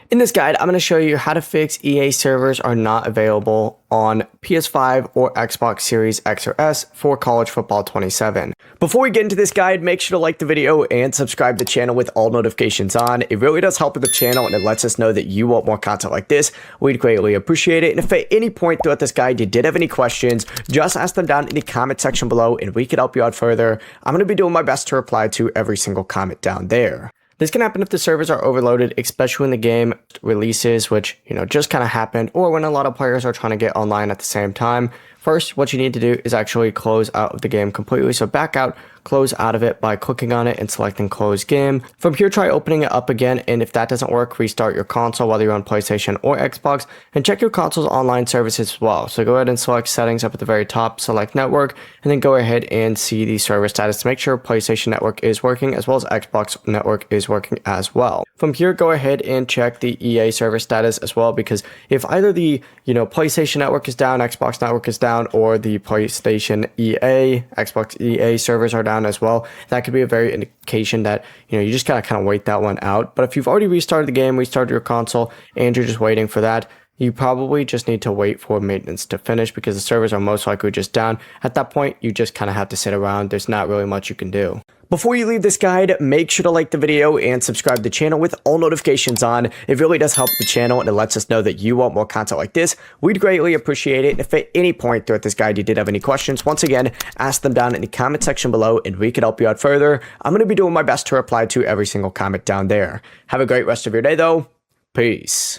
In this guide, I'm going to show you how to fix EA servers are not available on PS5 or Xbox Series X or S for College Football 27. Before we get into this guide, make sure to like the video and subscribe to the channel with all notifications on. It really does help with the channel and it lets us know that you want more content like this. We'd greatly appreciate it. And if at any point throughout this guide you did have any questions, just ask them down in the comment section below and we could help you out further. I'm going to be doing my best to reply to every single comment down there. This can happen if the servers are overloaded, especially when the game releases, which, just kind of happened, or when a lot of players are trying to get online at the same time. First, what you need to do is actually close out of the game completely. So back out, close out of it by clicking on it and selecting close game. From here, try opening it up again. And if that doesn't work, restart your console, whether you're on PlayStation or Xbox, and check your console's online services as well. So go ahead and select settings up at the very top, select network, and then go ahead and see the server status to make sure PlayStation network is working as well as Xbox network is working as well. From here, go ahead and check the EA server status as well, because if either the, PlayStation network is down, Xbox network is down, or the PlayStation EA, Xbox EA servers are down as well, that could be a very indication that, you just gotta kind of wait that one out. But if you've already restarted the game, restarted your console, and you're just waiting for that, you probably just need to wait for maintenance to finish because the servers are most likely just down. At that point, you just kind of have to sit around. There's not really much you can do. Before you leave this guide, make sure to like the video and subscribe to the channel with all notifications on. It really does help the channel and it lets us know that you want more content like this. We'd greatly appreciate it. And if at any point throughout this guide you did have any questions, once again, ask them down in the comment section below and we could help you out further. I'm going to be doing my best to reply to every single comment down there. Have a great rest of your day though. Peace.